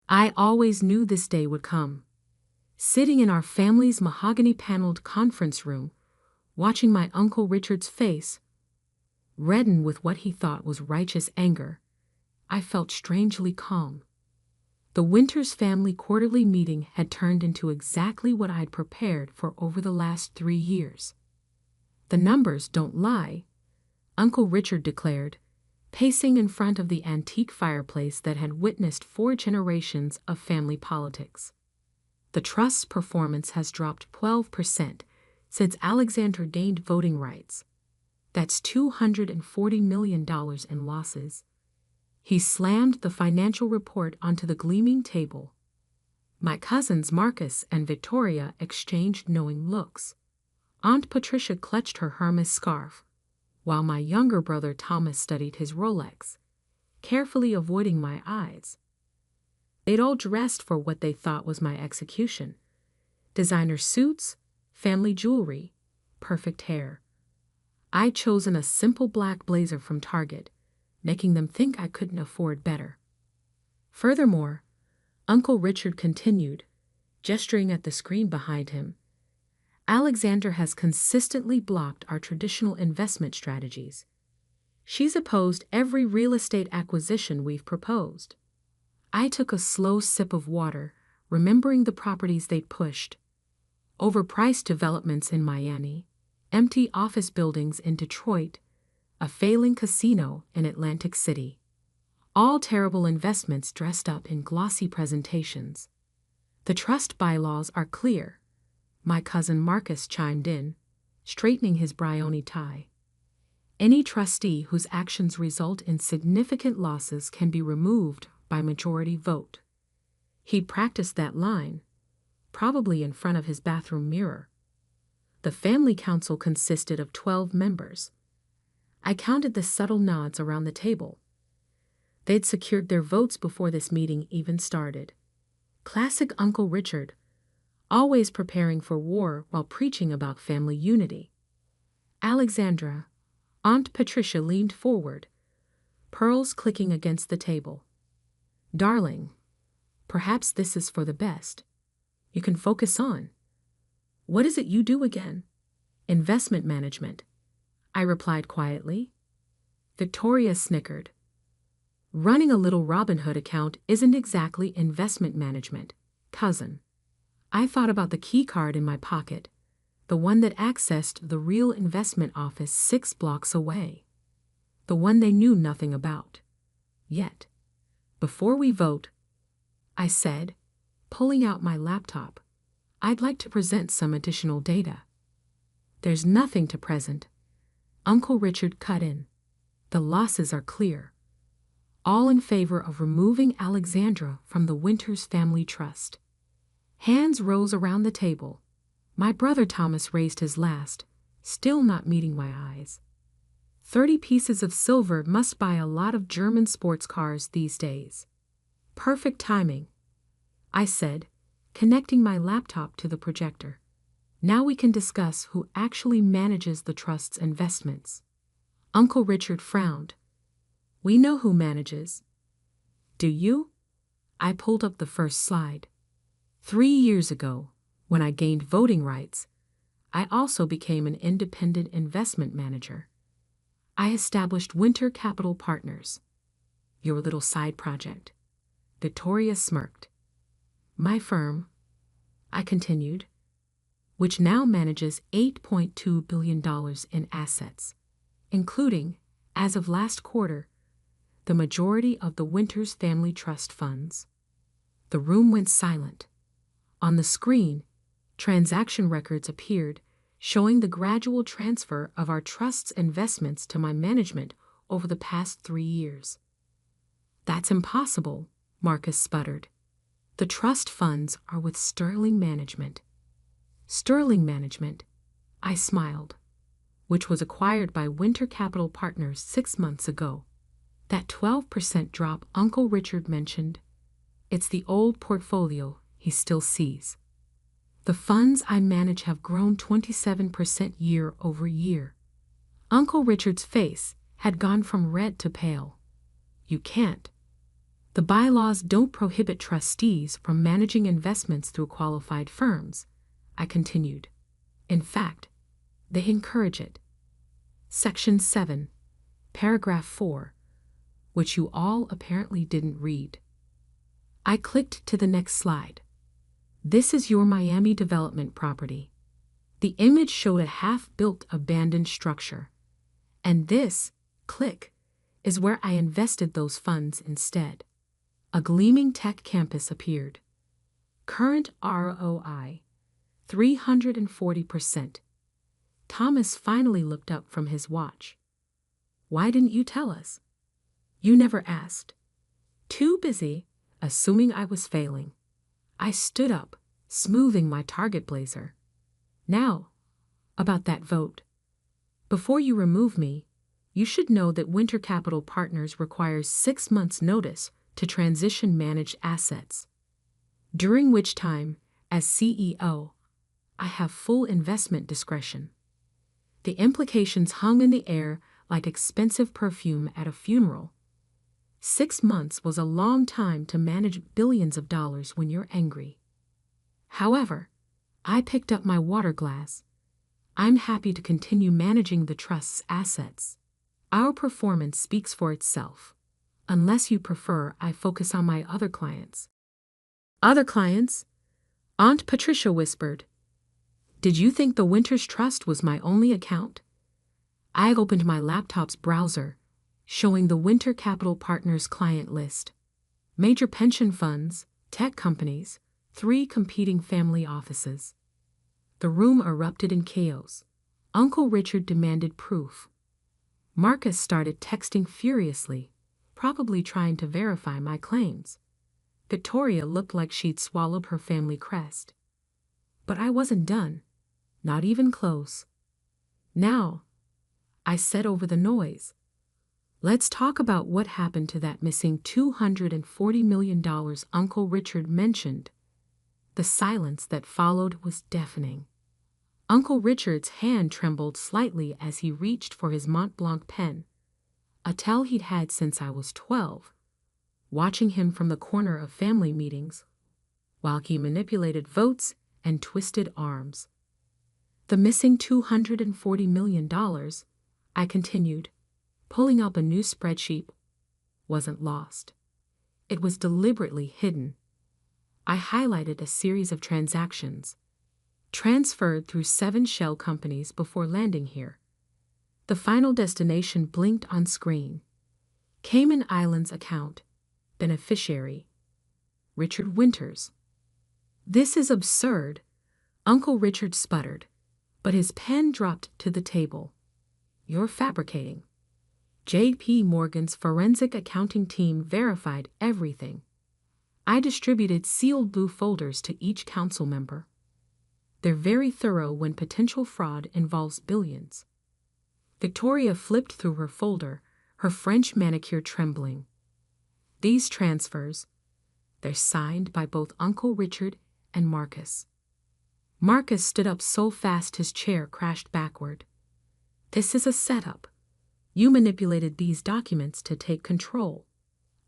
I always knew this day would come. Sitting in our family's mahogany-paneled conference room, watching my Uncle Richard's face redden with what he thought was righteous anger, I felt strangely calm. The Winters family quarterly meeting had turned into exactly what I'd prepared for over the last 3 years. The numbers don't lie, Uncle Richard declared, pacing in front of the antique fireplace that had witnessed 4 generations of family politics. The trust's performance has dropped 12% since Alexandra gained voting rights. That's $240 million in losses. He slammed the financial report onto the gleaming table. My cousins Marcus and Victoria exchanged knowing looks. Aunt Patricia clutched her Hermes scarf, while my younger brother Thomas studied his Rolex, carefully avoiding my eyes. They'd all dressed for what they thought was my execution. Designer suits, family jewelry, perfect hair. I'd chosen a simple black blazer from Target, making them think I couldn't afford better. Furthermore, Uncle Richard continued, gesturing at the screen behind him, Alexandra has consistently blocked our traditional investment strategies. She's opposed every real estate acquisition we've proposed. I took a slow sip of water, remembering the properties they'd pushed. Overpriced developments in Miami, empty office buildings in Detroit, a failing casino in Atlantic City. All terrible investments dressed up in glossy presentations. The trust bylaws are clear, my cousin Marcus chimed in, straightening his Brioni tie. Any trustee whose actions result in significant losses can be removed by majority vote. He practiced that line, probably in front of his bathroom mirror. The family council consisted of 12 members. I counted the subtle nods around the table. They'd secured their votes before this meeting even started. Classic Uncle Richard, always preparing for war while preaching about family unity. Alexandra, Aunt Patricia leaned forward, pearls clicking against the table. Darling, perhaps this is for the best. You can focus on. What is it you do again? Investment management, I replied quietly. Victoria snickered. Running a little Robinhood account isn't exactly investment management, cousin. I thought about the key card in my pocket, the one that accessed the real investment office 6 blocks away. The one they knew nothing about. Yet, before we vote, I said, pulling out my laptop, I'd like to present some additional data. There's nothing to present. Uncle Richard cut in. The losses are clear. All in favor of removing Alexandra from the Winters family trust. Hands rose around the table. My brother Thomas raised his last, still not meeting my eyes. 30 pieces of silver must buy a lot of German sports cars these days. Perfect timing, I said, connecting my laptop to the projector. Now we can discuss who actually manages the trust's investments. Uncle Richard frowned. We know who manages. Do you? I pulled up the first slide. 3 years ago, when I gained voting rights, I also became an independent investment manager. I established Winter Capital Partners. Your little side project. Victoria smirked. My firm, I continued, which now manages $8.2 billion in assets, including, as of last quarter, the majority of the Winters Family Trust funds. The room went silent. On the screen, transaction records appeared, showing the gradual transfer of our trust's investments to my management over the past 3 years. That's impossible, Marcus sputtered. The trust funds are with Sterling Management. Sterling Management, I smiled, which was acquired by Winter Capital Partners 6 months ago. That 12% drop Uncle Richard mentioned, it's the old portfolio he still sees. The funds I manage have grown 27% year over year. Uncle Richard's face had gone from red to pale. You can't. The bylaws don't prohibit trustees from managing investments through qualified firms, I continued. In fact, they encourage it. Section 7, Paragraph 4, which you all apparently didn't read. I clicked to the next slide. This is your Miami development property. The image showed a half-built abandoned structure. And this, click, is where I invested those funds instead. A gleaming tech campus appeared. Current ROI, 340%. Thomas finally looked up from his watch. Why didn't you tell us? You never asked. Too busy, assuming I was failing. I stood up, smoothing my target blazer. Now, about that vote. Before you remove me, you should know that Winter Capital Partners requires 6 months' notice to transition managed assets, during which time, as CEO, I have full investment discretion. The implications hung in the air like expensive perfume at a funeral. 6 months was a long time to manage billions of dollars when you're angry. However, I picked up my water glass. I'm happy to continue managing the trust's assets. Our performance speaks for itself. Unless you prefer, I focus on my other clients. Other clients? Aunt Patricia whispered. Did you think the Winters Trust was my only account? I opened my laptop's browser, showing the Winter Capital Partners client list. Major pension funds, tech companies, 3 competing family offices. The room erupted in chaos. Uncle Richard demanded proof. Marcus started texting furiously, probably trying to verify my claims. Victoria looked like she'd swallowed her family crest. But I wasn't done. Not even close. Now, I said over the noise, let's talk about what happened to that missing $240 million Uncle Richard mentioned. The silence that followed was deafening. Uncle Richard's hand trembled slightly as he reached for his Mont Blanc pen, a tell he'd had since I was 12, watching him from the corner of family meetings, while he manipulated votes and twisted arms. The missing $240 million, I continued, pulling up a new spreadsheet, wasn't lost. It was deliberately hidden. I highlighted a series of transactions, transferred through 7 shell companies before landing here. The final destination blinked on screen. Cayman Islands account, beneficiary, Richard Winters. This is absurd, Uncle Richard sputtered, but his pen dropped to the table. You're fabricating. J.P. Morgan's forensic accounting team verified everything. I distributed sealed blue folders to each council member. They're very thorough when potential fraud involves billions. Victoria flipped through her folder, her French manicure trembling. These transfers, they're signed by both Uncle Richard and Marcus. Marcus stood up so fast his chair crashed backward. This is a setup. You manipulated these documents to take control.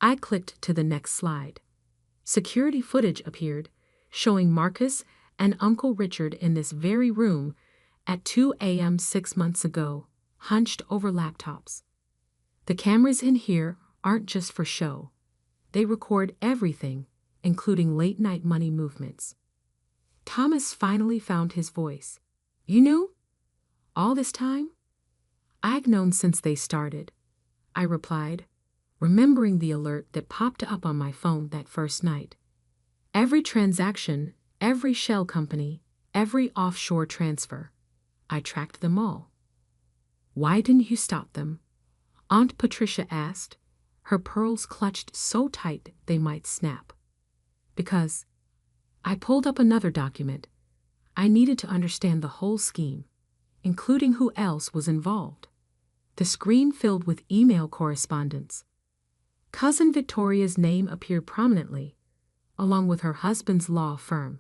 I clicked to the next slide. Security footage appeared, showing Marcus and Uncle Richard in this very room at 2 a.m. 6 months ago, hunched over laptops. The cameras in here aren't just for show. They record everything, including late-night money movements. Thomas finally found his voice. You knew? All this time? I've known since they started, I replied, remembering the alert that popped up on my phone that first night. Every transaction, every shell company, every offshore transfer. I tracked them all. Why didn't you stop them? Aunt Patricia asked, her pearls clutched so tight they might snap. Because I pulled up another document. I needed to understand the whole scheme, including who else was involved. The screen filled with email correspondence. Cousin Victoria's name appeared prominently, along with her husband's law firm.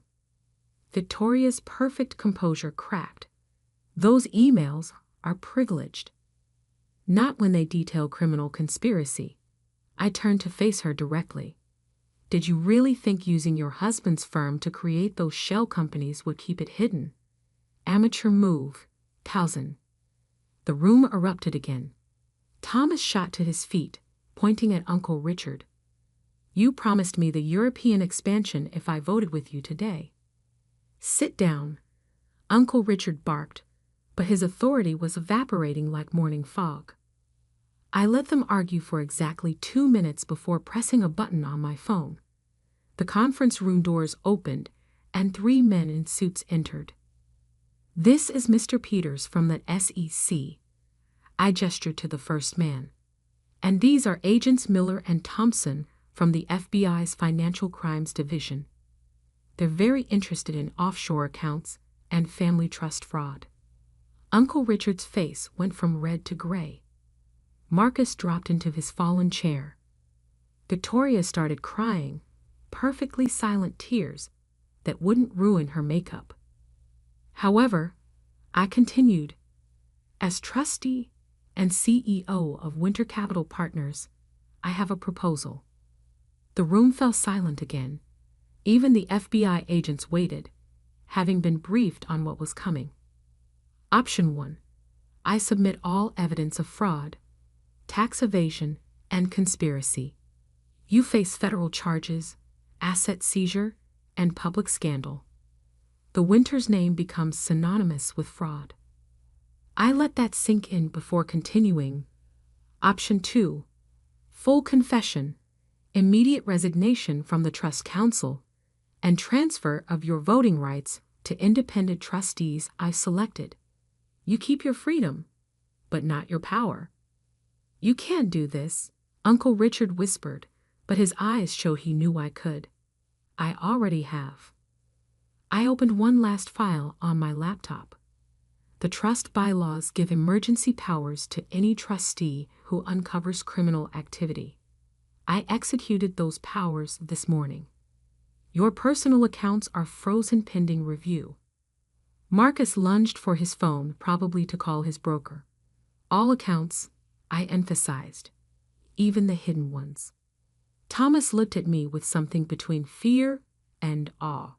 Victoria's perfect composure cracked. Those emails are privileged. Not when they detail criminal conspiracy. I turned to face her directly. Did you really think using your husband's firm to create those shell companies would keep it hidden? Amateur move, Towson. The room erupted again. Thomas shot to his feet, pointing at Uncle Richard. You promised me the European expansion if I voted with you today. Sit down, Uncle Richard barked, but his authority was evaporating like morning fog. I let them argue for exactly 2 minutes before pressing a button on my phone. The conference room doors opened, and 3 men in suits entered. This is Mr. Peters from the SEC. I gestured to the first man. And these are Agents Miller and Thompson from the FBI's Financial Crimes Division. They're very interested in offshore accounts and family trust fraud. Uncle Richard's face went from red to gray. Marcus dropped into his fallen chair. Victoria started crying, perfectly silent tears that wouldn't ruin her makeup. However, I continued, as trustee and CEO of Winter Capital Partners, I have a proposal. The room fell silent again. Even the FBI agents waited, having been briefed on what was coming. Option 1. I submit all evidence of fraud, tax evasion, and conspiracy. You face federal charges, asset seizure, and public scandal. The Winters name becomes synonymous with fraud. I let that sink in before continuing. Option 2. Full confession, immediate resignation from the Trust Council, and transfer of your voting rights to independent trustees I selected. You keep your freedom, but not your power. You can't do this, Uncle Richard whispered, but his eyes showed he knew I could. I already have. I opened one last file on my laptop. The trust bylaws give emergency powers to any trustee who uncovers criminal activity. I executed those powers this morning. Your personal accounts are frozen pending review. Marcus lunged for his phone, probably to call his broker. All accounts, I emphasized, even the hidden ones. Thomas looked at me with something between fear and awe.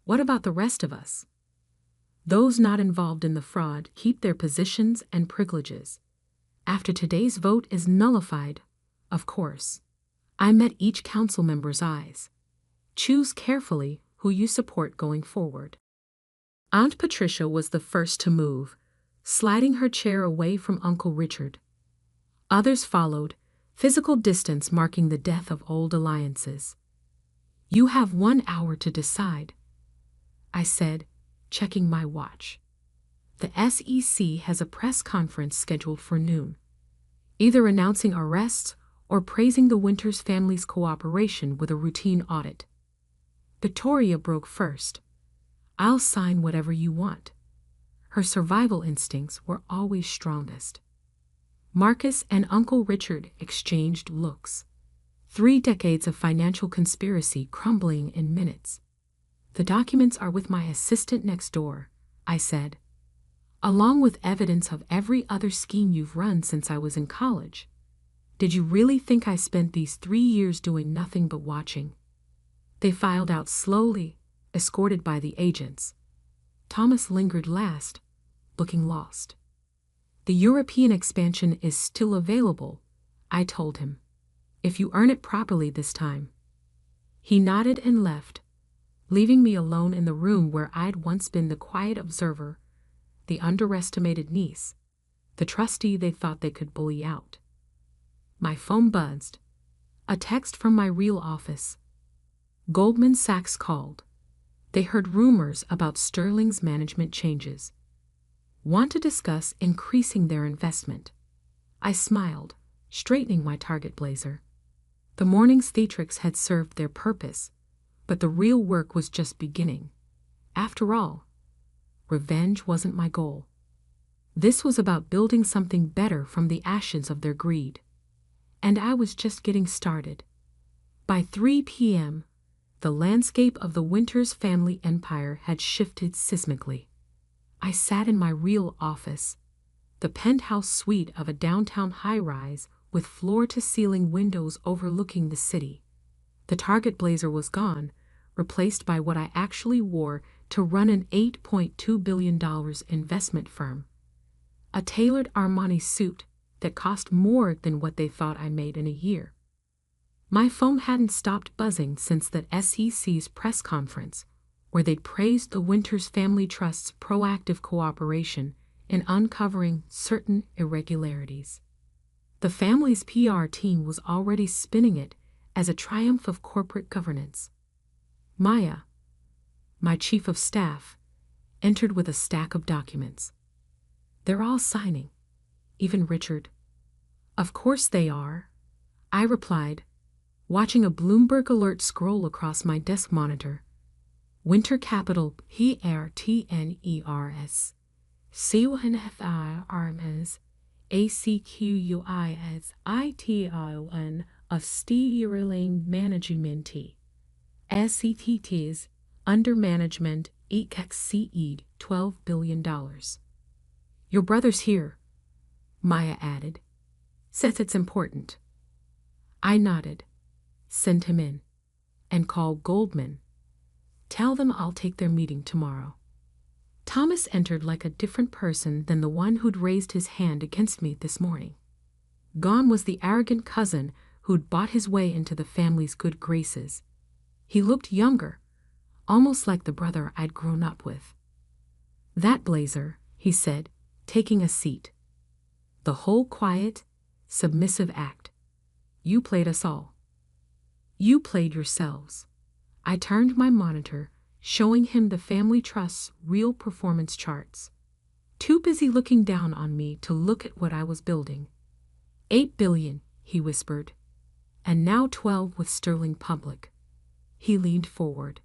What about the rest of us? Those not involved in the fraud keep their positions and privileges. After today's vote is nullified, of course. I met each council member's eyes. Choose carefully who you support going forward. Aunt Patricia was the first to move, sliding her chair away from Uncle Richard. Others followed, physical distance marking the death of old alliances. You have 1 hour to decide, I said, checking my watch. The SEC has a press conference scheduled for noon, either announcing arrests or praising the Winters family's cooperation with a routine audit. Victoria broke first. I'll sign whatever you want. Her survival instincts were always strongest. Marcus and Uncle Richard exchanged looks. 3 decades of financial conspiracy crumbling in minutes. The documents are with my assistant next door, I said, along with evidence of every other scheme you've run since I was in college. Did you really think I spent these 3 years doing nothing but watching? They filed out slowly, escorted by the agents. Thomas lingered last, looking lost. The European expansion is still available, I told him, if you earn it properly this time. He nodded and left, leaving me alone in the room where I'd once been the quiet observer, the underestimated niece, the trustee they thought they could bully out. My phone buzzed. A text from my real office. Goldman Sachs called. They heard rumors about Sterling's management changes. Want to discuss increasing their investment. I smiled, straightening my target blazer. The morning's theatrics had served their purpose, but the real work was just beginning. After all, revenge wasn't my goal. This was about building something better from the ashes of their greed. And I was just getting started. By 3 p.m., the landscape of the Winters family empire had shifted seismically. I sat in my real office, the penthouse suite of a downtown high-rise with floor-to-ceiling windows overlooking the city. The Target blazer was gone, replaced by what I actually wore to run an $8.2 billion investment firm. A tailored Armani suit that cost more than what they thought I made in a year. My phone hadn't stopped buzzing since the SEC's press conference, where they'd praised the Winters Family Trust's proactive cooperation in uncovering certain irregularities. The family's PR team was already spinning it as a triumph of corporate governance. Maya, my chief of staff, entered with a stack of documents. They're all signing, even Richard. Of course they are, I replied, watching a Bloomberg alert scroll across my desk monitor. Winter Capital PRTNERS, CUNFIRMS, ACQUIS ITION of Sterling Management, SCTTs, under management, EXCE $12 billion. Your brother's here, Maya added. Says it's important. I nodded. Send him in. And call Goldman. Tell them I'll take their meeting tomorrow. Thomas entered like a different person than the one who'd raised his hand against me this morning. Gone was the arrogant cousin who'd bought his way into the family's good graces. He looked younger, almost like the brother I'd grown up with. That blazer, he said, taking a seat. The whole quiet, submissive act. You played us all. You played yourselves. I turned my monitor, showing him the family trust's real performance charts. Too busy looking down on me to look at what I was building. $8 billion, he whispered. And now 12 with Sterling Public. He leaned forward.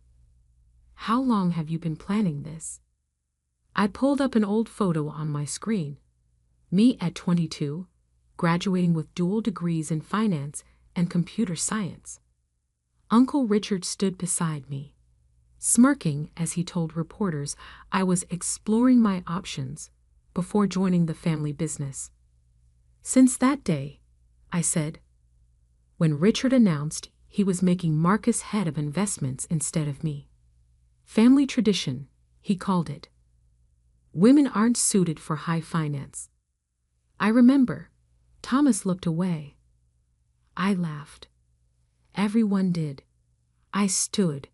How long have you been planning this? I pulled up an old photo on my screen. Me at 22, graduating with dual degrees in finance and computer science. Uncle Richard stood beside me, smirking as he told reporters I was exploring my options before joining the family business. Since that day, I said, when Richard announced he was making Marcus head of investments instead of me. Family tradition, he called it. Women aren't suited for high finance. I remember. Thomas looked away. I laughed. Everyone did. I stood,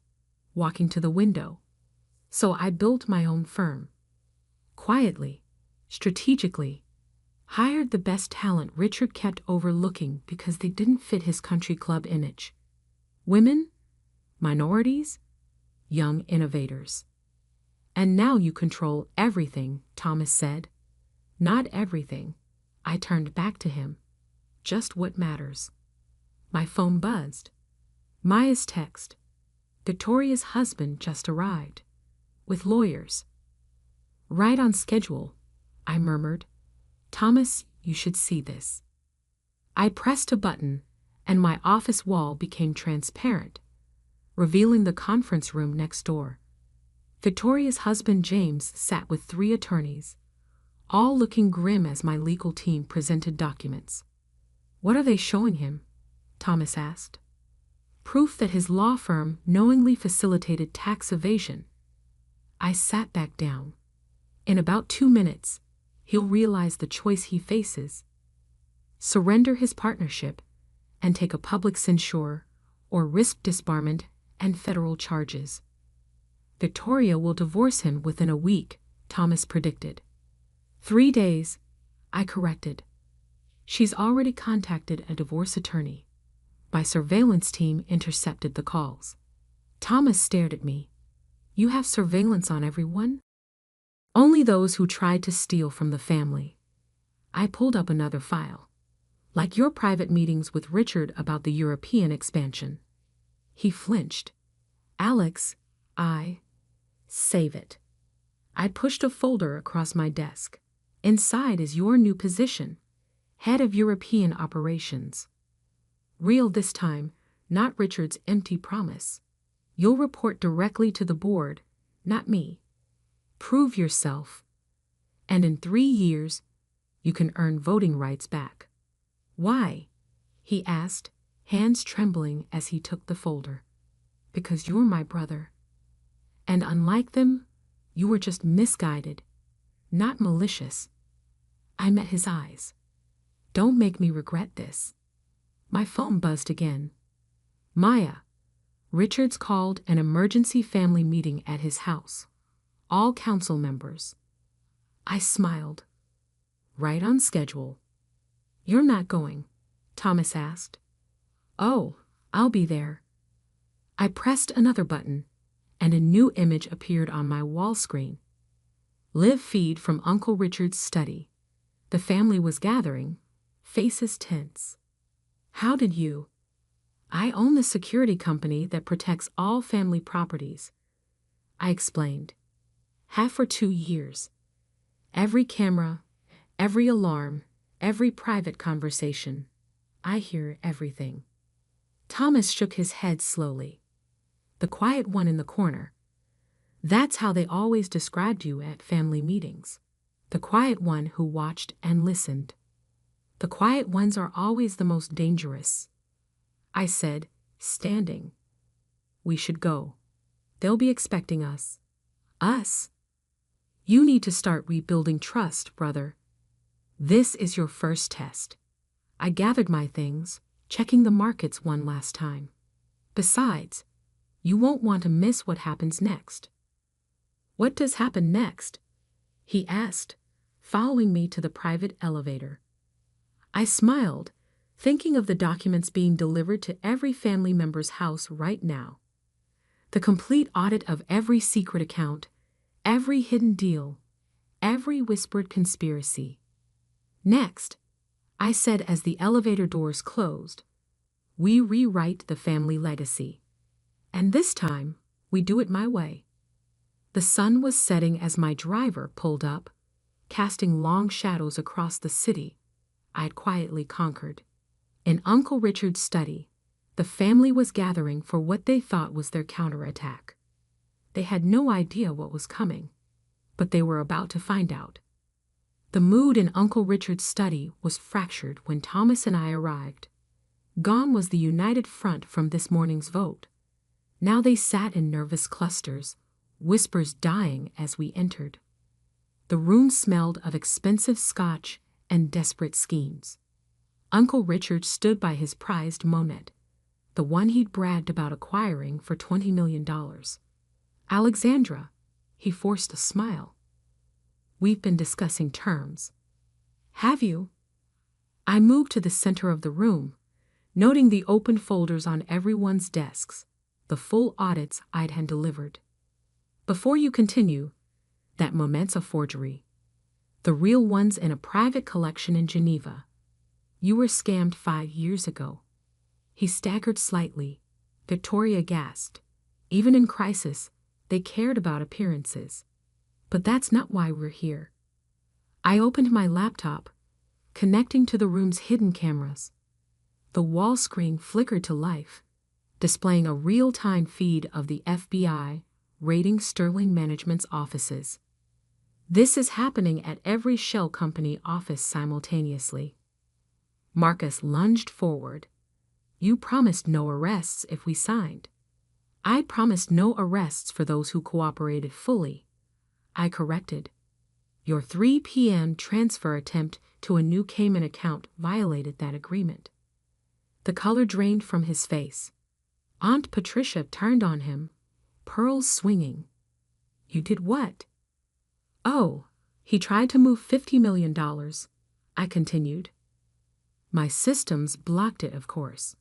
walking to the window. So I built my own firm. Quietly, strategically, hired the best talent Richard kept overlooking because they didn't fit his country club image. Women, minorities, young innovators. And now you control everything, Thomas said. Not everything. I turned back to him. Just what matters. My phone buzzed. Maya's text. Victoria's husband just arrived. With lawyers. Right on schedule, I murmured. Thomas, you should see this. I pressed a button, and my office wall became transparent, revealing the conference room next door. Victoria's husband James sat with 3 attorneys, all looking grim as my legal team presented documents. What are they showing him? Thomas asked. Proof that his law firm knowingly facilitated tax evasion. I sat back down. In about 2 minutes, he'll realize the choice he faces. Surrender his partnership and take a public censure or risk disbarment and federal charges. Victoria will divorce him within a week, Thomas predicted. 3 days, I corrected. She's already contacted a divorce attorney. My surveillance team intercepted the calls. Thomas stared at me. You have surveillance on everyone? Only those who tried to steal from the family. I pulled up another file. Like your private meetings with Richard about the European expansion. He flinched. Alex, save it. I pushed a folder across my desk. Inside is your new position, head of European operations. Real this time, not Richard's empty promise. You'll report directly to the board, not me. Prove yourself. And in 3 years, you can earn voting rights back. Why? He asked, hands trembling as he took the folder. Because you're my brother. And unlike them, you were just misguided, not malicious. I met his eyes. Don't make me regret this. My phone buzzed again. Maya. Richards called an emergency family meeting at his house. All council members. I smiled. Right on schedule. You're not going? Thomas asked. Oh, I'll be there. I pressed another button, and a new image appeared on my wall screen. Live feed from Uncle Richard's study. The family was gathering, faces tense. How did you? I own the security company that protects all family properties. I explained. Have for 2 years. Every camera, every alarm, every private conversation. I hear everything. Thomas shook his head slowly. The quiet one in the corner. That's how they always described you at family meetings. The quiet one who watched and listened. The quiet ones are always the most dangerous. I said, standing. We should go. They'll be expecting us. Us? You need to start rebuilding trust, brother. This is your first test. I gathered my things, checking the markets one last time. Besides, you won't want to miss what happens next. What does happen next? He asked, following me to the private elevator. I smiled, thinking of the documents being delivered to every family member's house right now. The complete audit of every secret account, every hidden deal, every whispered conspiracy. Next, I said as the elevator doors closed, we rewrite the family legacy. And this time, we do it my way. The sun was setting as my driver pulled up, casting long shadows across the city I'd quietly conquered. In Uncle Richard's study, the family was gathering for what they thought was their counterattack. They had no idea what was coming, but they were about to find out. The mood in Uncle Richard's study was fractured when Thomas and I arrived. Gone was the united front from this morning's vote. Now they sat in nervous clusters, whispers dying as we entered. The room smelled of expensive scotch and desperate schemes. Uncle Richard stood by his prized Monet, the one he'd bragged about acquiring for $20 million. Alexandra, he forced a smile. We've been discussing terms. Have you? I moved to the center of the room, noting the open folders on everyone's desks, the full audits I'd hand delivered. Before you continue, that moment's a forgery. The real one's in a private collection in Geneva. You were scammed 5 years ago. He staggered slightly. Victoria gasped. Even in crisis, they cared about appearances. But that's not why we're here. I opened my laptop, connecting to the room's hidden cameras. The wall screen flickered to life, displaying a real-time feed of the FBI raiding Sterling Management's offices. This is happening at every shell company office simultaneously. Marcus lunged forward. You promised no arrests if we signed. I promised no arrests for those who cooperated fully. I corrected. Your 3 p.m. transfer attempt to a new Cayman account violated that agreement. The color drained from his face. Aunt Patricia turned on him, pearls swinging. You did what? Oh, he tried to move $50 million, I continued. My systems blocked it, of course,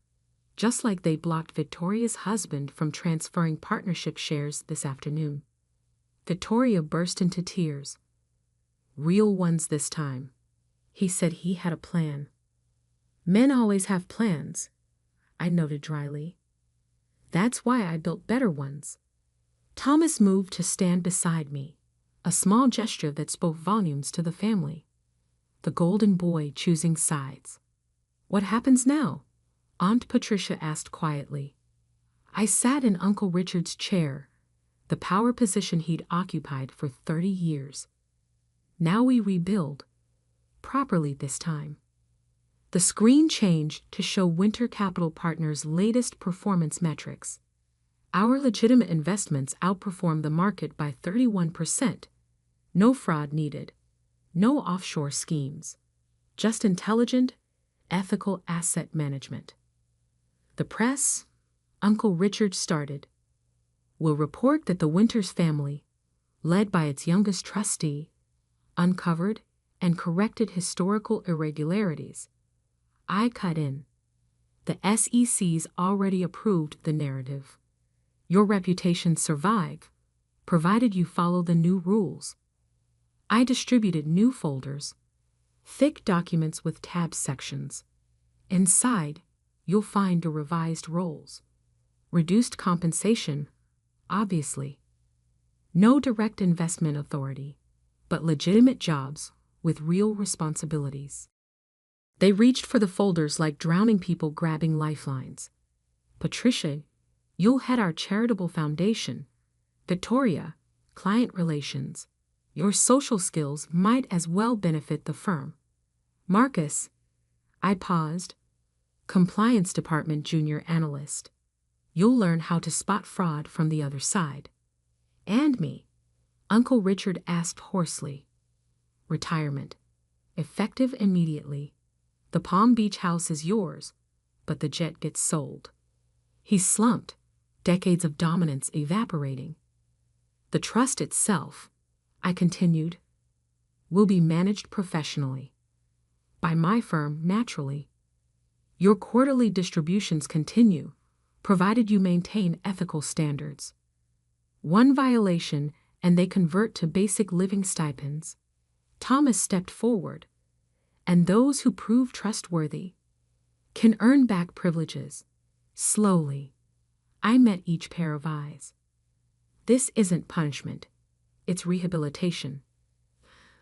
just like they blocked Victoria's husband from transferring partnership shares this afternoon. Victoria burst into tears. Real ones this time. He said he had a plan. Men always have plans, I noted dryly. That's why I built better ones. Thomas moved to stand beside me, a small gesture that spoke volumes to the family. The golden boy choosing sides. What happens now? Aunt Patricia asked quietly. I sat in Uncle Richard's chair, the power position he'd occupied for 30 years. Now we rebuild, properly this time. The The screen changed to show Winter Capital Partners' latest performance metrics. Our legitimate investments outperformed the market by 31%. No fraud needed. No offshore schemes. Just intelligent, ethical asset management. The press, Uncle Richard started, will report that the Winters family, led by its youngest trustee, uncovered and corrected historical irregularities. I cut in. The SEC's already approved the narrative. Your reputation survive, provided you follow the new rules. I distributed new folders, thick documents with tab sections. Inside, you'll find the revised roles. Reduced compensation, obviously. No direct investment authority, but legitimate jobs with real responsibilities. They reached for the folders like drowning people grabbing lifelines. Patricia, you'll head our charitable foundation. Victoria, client relations. Your social skills might as well benefit the firm. Marcus, I paused, compliance department junior analyst. You'll learn how to spot fraud from the other side. And me, Uncle Richard asked hoarsely. Retirement. Effective immediately. The Palm Beach house is yours, but the jet gets sold. He slumped, decades of dominance evaporating. The trust itself, I continued, will be managed professionally. By my firm, naturally. Your quarterly distributions continue, provided you maintain ethical standards. One violation, and they convert to basic living stipends. Thomas stepped forward. And those who prove trustworthy can earn back privileges. Slowly. I met each pair of eyes. This isn't punishment. It's rehabilitation.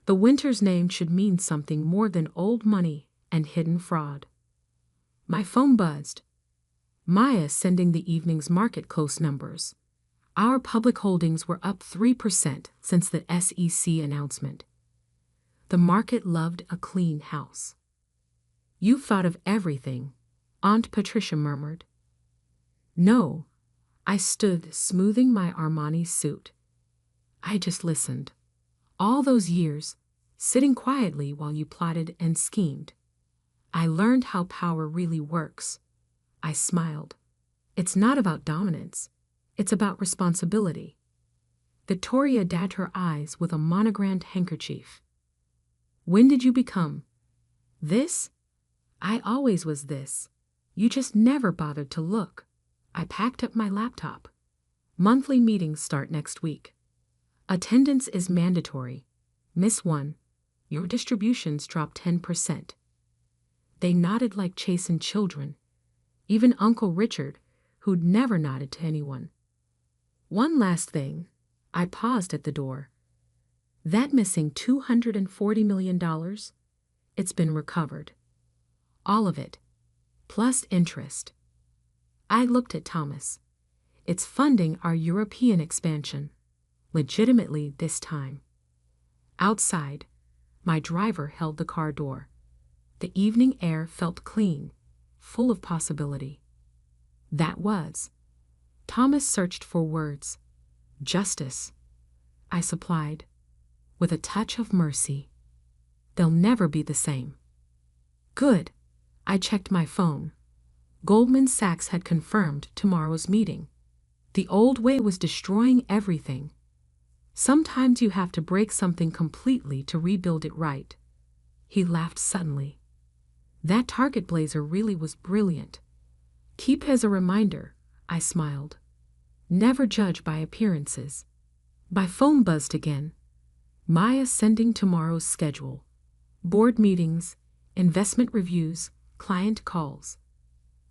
The Winters name should mean something more than old money and hidden fraud. My phone buzzed. Maya sending the evening's market close numbers. Our public holdings were up 3% since the SEC announcement. The market loved a clean house. You thought of everything, Aunt Patricia murmured. No, I stood smoothing my Armani suit. I just listened. All those years, sitting quietly while you plotted and schemed. I learned how power really works. I smiled. It's not about dominance. It's about responsibility. Victoria dabbed her eyes with a monogrammed handkerchief. When did you become this? I always was this. You just never bothered to look. I packed up my laptop. Monthly meetings start next week. Attendance is mandatory. Miss one, your distributions drop 10%. They nodded like chastened children. Even Uncle Richard, who'd never nodded to anyone. One last thing. I paused at the door. That missing $240 million, it's been recovered. All of it, plus interest. I looked at Thomas. It's funding our European expansion, legitimately this time. Outside, my driver held the car door. The evening air felt clean, full of possibility. That was. Thomas searched for words. Justice, I supplied, with a touch of mercy. They'll never be the same. Good. I checked my phone. Goldman Sachs had confirmed tomorrow's meeting. The old way was destroying everything. Sometimes you have to break something completely to rebuild it right. He laughed suddenly. That target blazer really was brilliant. Keep as a reminder, I smiled. Never judge by appearances. My phone buzzed again. Maya sending tomorrow's schedule. Board meetings, investment reviews, client calls.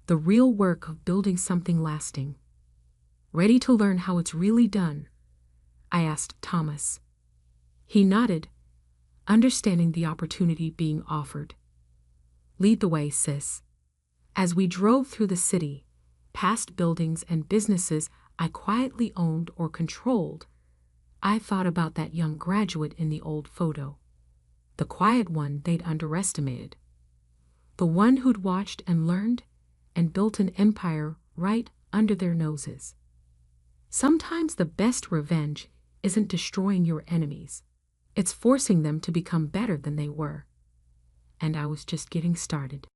The real work of building something lasting. Ready to learn how it's really done? I asked Thomas. He nodded, understanding the opportunity being offered. Lead the way, sis. As we drove through the city, past buildings and businesses I quietly owned or controlled, I thought about that young graduate in the old photo. The quiet one they'd underestimated. the one who'd watched and learned and built an empire right under their noses. Sometimes the best revenge isn't destroying your enemies. It's forcing them to become better than they were. And I was just getting started.